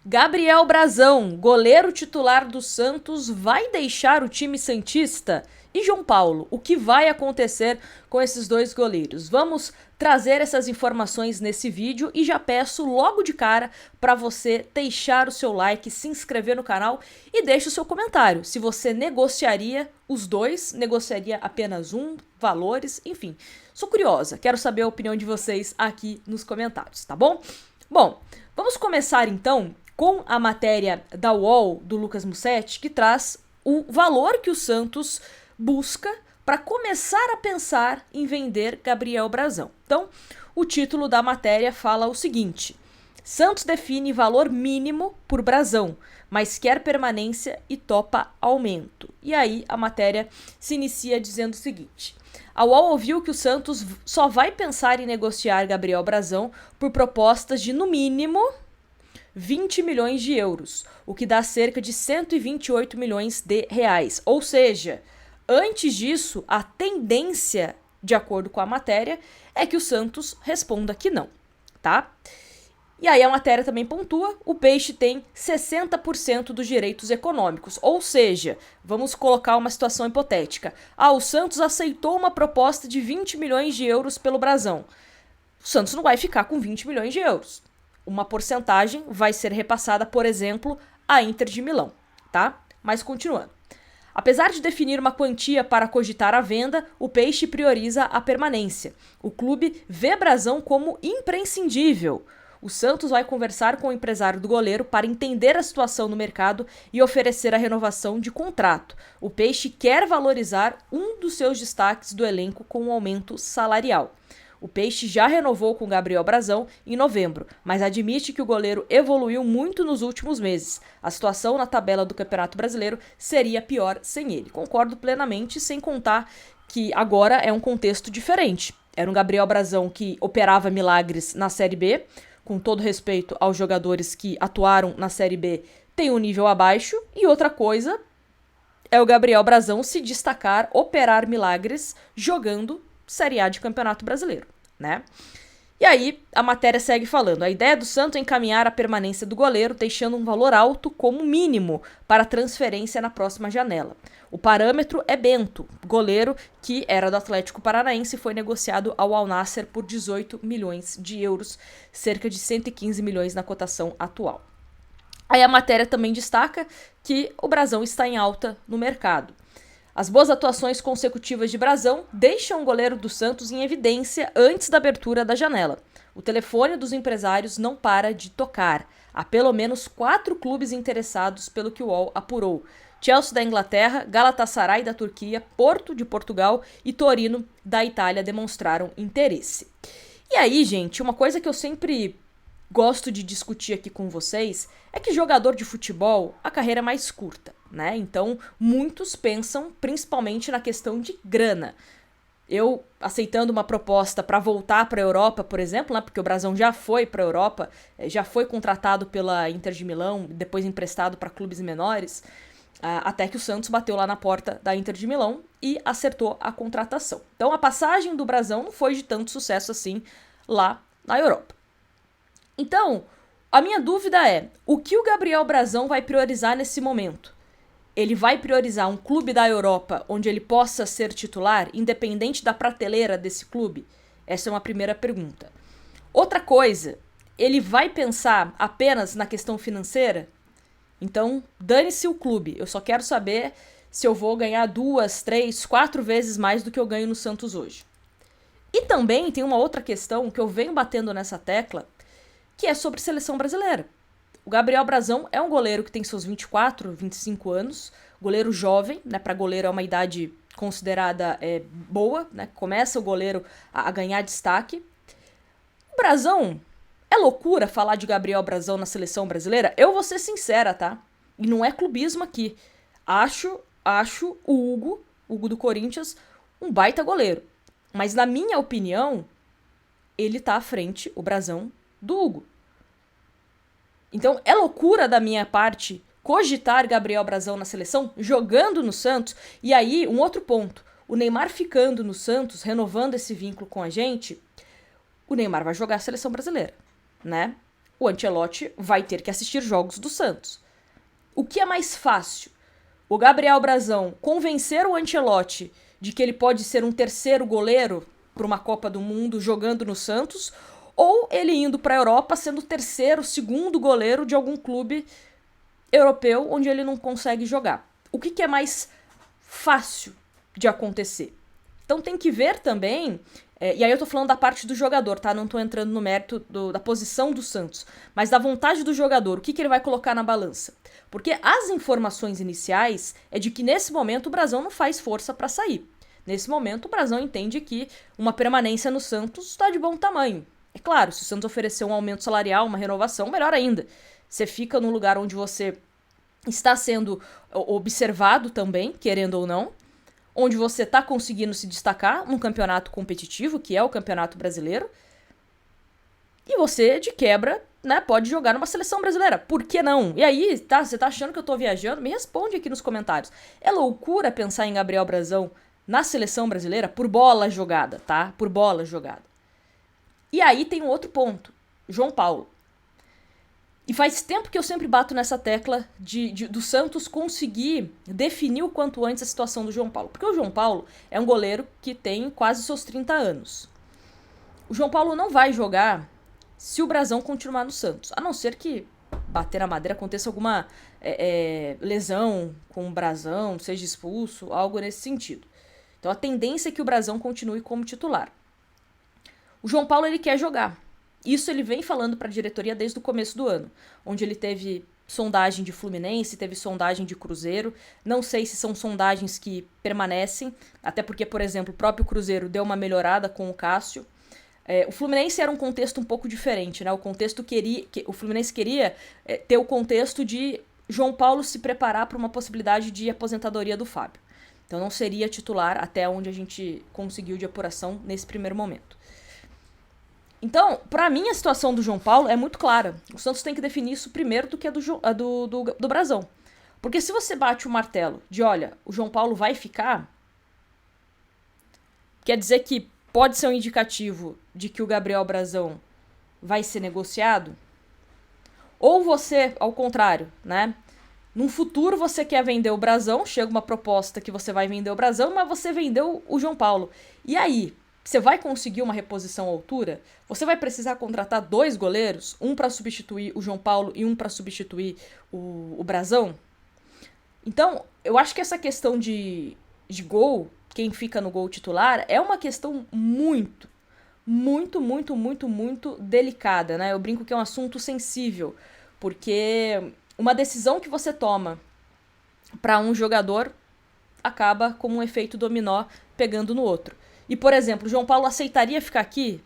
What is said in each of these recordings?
Gabriel Brazão, goleiro titular do Santos, vai deixar o time santista? E João Paulo, o que vai acontecer com esses dois goleiros? Vamos trazer essas informações nesse vídeo e já peço logo de cara para você deixar o seu like, se inscrever no canal e deixe o seu comentário. Se você negociaria os dois, negociaria apenas um, valores, enfim. Sou curiosa, quero saber a opinião de vocês aqui nos comentários, tá bom? Bom, vamos começar então com a matéria da UOL do Lucas Mussetti, que traz o valor que o Santos busca para começar a pensar em vender Gabriel Brazão. Então, o título da matéria fala o seguinte: Santos define valor mínimo por Brazão, mas quer permanência e topa aumento. E aí a matéria se inicia dizendo o seguinte: a UOL ouviu que o Santos só vai pensar em negociar Gabriel Brazão por propostas de, no mínimo, 20 milhões de euros, o que dá cerca de 128 milhões de reais. Ou seja, antes disso, a tendência, de acordo com a matéria, é que o Santos responda que não, tá? E aí a matéria também pontua, o Peixe tem 60% dos direitos econômicos, ou seja, vamos colocar uma situação hipotética. O Santos aceitou uma proposta de 20 milhões de euros pelo Brazão. O Santos não vai ficar com 20 milhões de euros. Uma porcentagem vai ser repassada, por exemplo, à Inter de Milão, tá? Mas continuando. Apesar de definir uma quantia para cogitar a venda, o Peixe prioriza a permanência. O clube vê Brazão como imprescindível. O Santos vai conversar com o empresário do goleiro para entender a situação no mercado e oferecer a renovação de contrato. O Peixe quer valorizar um dos seus destaques do elenco com um aumento salarial. O Peixe já renovou com Gabriel Brazão em novembro, mas admite que o goleiro evoluiu muito nos últimos meses. A situação na tabela do Campeonato Brasileiro seria pior sem ele. Concordo plenamente, sem contar que agora é um contexto diferente. Era um Gabriel Brazão que operava milagres na Série B, com todo respeito aos jogadores que atuaram na Série B, tem um nível abaixo, e outra coisa é o Gabriel Brazão se destacar, operar milagres, jogando Série A de Campeonato Brasileiro, né? E aí, a matéria segue falando. A ideia do Santos é encaminhar a permanência do goleiro, deixando um valor alto como mínimo para transferência na próxima janela. O parâmetro é Bento, goleiro que era do Atlético Paranaense e foi negociado ao Al Nassr por 18 milhões de euros, cerca de 115 milhões na cotação atual. Aí a matéria também destaca que o Brazão está em alta no mercado. As boas atuações consecutivas de Brazão deixam o goleiro do Santos em evidência antes da abertura da janela. O telefone dos empresários não para de tocar. Há pelo menos 4 clubes interessados, pelo que o UOL apurou. Chelsea da Inglaterra, Galatasaray da Turquia, Porto de Portugal e Torino da Itália demonstraram interesse. E aí, gente, uma coisa que eu sempre gosto de discutir aqui com vocês é que jogador de futebol, a carreira é mais curta, né? Então, muitos pensam principalmente na questão de grana. Eu, aceitando uma proposta para voltar para a Europa, por exemplo, né? Porque o Brazão já foi para a Europa, já foi contratado pela Inter de Milão, depois emprestado para clubes menores, até que o Santos bateu lá na porta da Inter de Milão e acertou a contratação. Então, a passagem do Brazão não foi de tanto sucesso assim lá na Europa. Então, a minha dúvida é, o que o Gabriel Brazão vai priorizar nesse momento? Ele vai priorizar um clube da Europa onde ele possa ser titular, independente da prateleira desse clube? Essa é uma primeira pergunta. Outra coisa, ele vai pensar apenas na questão financeira? Então, dane-se o clube. Eu só quero saber se eu vou ganhar 2, 3, 4 vezes mais do que eu ganho no Santos hoje. E também tem uma outra questão que eu venho batendo nessa tecla, que é sobre seleção brasileira. O Gabriel Brazão é um goleiro que tem seus 24, 25 anos, goleiro jovem, né? Para goleiro é uma idade considerada boa, né? Começa o goleiro a ganhar destaque. O Brazão, é loucura falar de Gabriel Brazão na seleção brasileira? Eu vou ser sincera, tá? E não é clubismo aqui. Acho o Hugo do Corinthians, um baita goleiro. Mas na minha opinião, ele tá à frente, o Brazão, do Hugo. Então, é loucura da minha parte cogitar Gabriel Brazão na seleção, jogando no Santos. E aí, um outro ponto. O Neymar ficando no Santos, renovando esse vínculo com a gente, o Neymar vai jogar a seleção brasileira, né? o Ancelotti vai ter que assistir jogos do Santos. O que é mais fácil? O Gabriel Brazão convencer o Ancelotti de que ele pode ser um terceiro goleiro para uma Copa do Mundo jogando no Santos, ou ele indo para a Europa sendo o terceiro, segundo goleiro de algum clube europeu onde ele não consegue jogar. O que é mais fácil de acontecer? Então tem que ver também, e aí eu tô falando da parte do jogador, tá? Não tô entrando no mérito da posição do Santos, mas da vontade do jogador, o que ele vai colocar na balança. Porque as informações iniciais é de que nesse momento o Brazão não faz força para sair. Nesse momento o Brazão entende que uma permanência no Santos está de bom tamanho. É claro, se o Santos oferecer um aumento salarial, uma renovação, melhor ainda. Você fica num lugar onde você está sendo observado também, querendo ou não, onde você está conseguindo se destacar num campeonato competitivo, que é o Campeonato Brasileiro, e você, de quebra, né, pode jogar numa seleção brasileira. Por que não? E aí, tá, você tá achando que eu tô viajando? Me responde aqui nos comentários. É loucura pensar em Gabriel Brazão na seleção brasileira por bola jogada, tá? Por bola jogada. E aí tem um outro ponto, João Paulo. E faz tempo que eu sempre bato nessa tecla do Santos conseguir definir o quanto antes a situação do João Paulo. Porque o João Paulo é um goleiro que tem quase seus 30 anos. O João Paulo não vai jogar se o Brazão continuar no Santos. A não ser que bater na madeira aconteça alguma lesão com o Brazão, seja expulso, algo nesse sentido. Então a tendência é que o Brazão continue como titular. O João Paulo ele quer jogar. Isso ele vem falando para a diretoria desde o começo do ano, onde ele teve sondagem de Fluminense, teve sondagem de Cruzeiro. Não sei se são sondagens que permanecem, até porque, por exemplo, o próprio Cruzeiro deu uma melhorada com o Cássio. O Fluminense era um contexto um pouco diferente, né? O Fluminense queria ter o contexto de João Paulo se preparar para uma possibilidade de aposentadoria do Fábio. Então não seria titular até onde a gente conseguiu de apuração nesse primeiro momento. Então, pra mim, a situação do João Paulo é muito clara. O Santos tem que definir isso primeiro do que a do Brazão. Porque se você bate o martelo de, olha, o João Paulo vai ficar, quer dizer que pode ser um indicativo de que o Gabriel Brazão vai ser negociado. Ou você, ao contrário, né? Num futuro você quer vender o Brazão, chega uma proposta que você vai vender o Brazão, mas você vendeu o João Paulo. E aí? Você vai conseguir uma reposição à altura? Você vai precisar contratar 2 goleiros? Um para substituir o João Paulo e um para substituir o Brazão? Então, eu acho que essa questão de gol, quem fica no gol titular, é uma questão muito delicada, né? Eu brinco que é um assunto sensível, porque uma decisão que você toma para um jogador acaba como um efeito dominó pegando no outro. E, por exemplo, o João Paulo aceitaria ficar aqui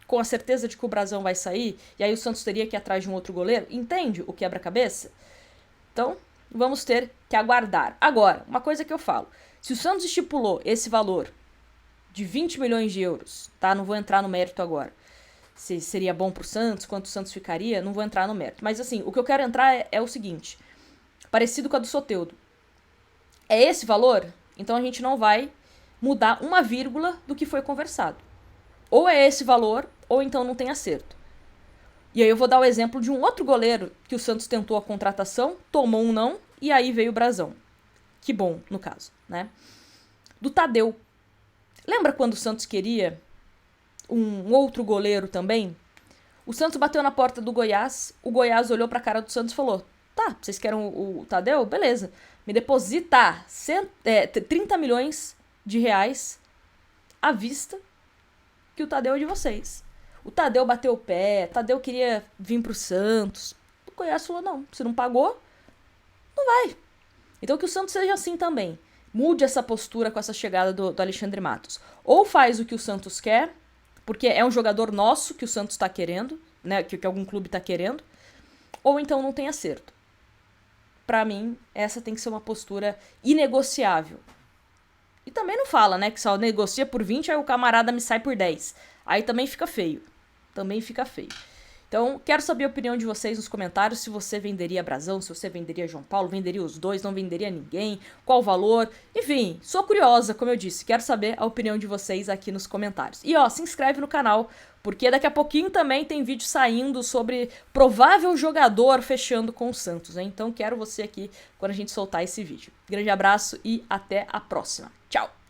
com a certeza de que o Brazão vai sair e aí o Santos teria que ir atrás de um outro goleiro? Entende o quebra-cabeça? Então, vamos ter que aguardar. Agora, uma coisa que eu falo. Se o Santos estipulou esse valor de 20 milhões de euros, tá? Não vou entrar no mérito agora. Se seria bom pro Santos, quanto o Santos ficaria, não vou entrar no mérito. Mas, assim, o que eu quero entrar é o seguinte. Parecido com a do Soteldo. É esse valor? Então a gente não vai mudar uma vírgula do que foi conversado. Ou é esse valor, ou então não tem acerto. E aí eu vou dar o exemplo de um outro goleiro que o Santos tentou a contratação, tomou um não, e aí veio o Brazão. Que bom, no caso, né? Do Tadeu. Lembra quando o Santos queria um outro goleiro também? O Santos bateu na porta do Goiás, o Goiás olhou pra cara do Santos e falou, tá, vocês querem o Tadeu? Beleza. Me deposita 30 milhões de reais à vista que o Tadeu é de vocês. O Tadeu bateu o pé, o Tadeu queria vir pro Santos. O Goiás falou, não, se não pagou, não vai. Então que o Santos seja assim também. Mude essa postura com essa chegada do Alexandre Matos. Ou faz o que o Santos quer, porque é um jogador nosso que o Santos está querendo, né, que algum clube está querendo, ou então não tem acerto. Pra mim, essa tem que ser uma postura inegociável. E também não fala, né, que só negocia por 20, aí o camarada me sai por 10. Aí também fica feio. Também fica feio. Então, quero saber a opinião de vocês nos comentários, se você venderia Brasão, se você venderia João Paulo, venderia os dois, não venderia ninguém, qual o valor, enfim, sou curiosa, como eu disse, quero saber a opinião de vocês aqui nos comentários. E ó, se inscreve no canal, porque daqui a pouquinho também tem vídeo saindo sobre provável jogador fechando com o Santos, né? Então quero você aqui quando a gente soltar esse vídeo. Grande abraço e até a próxima. Tchau!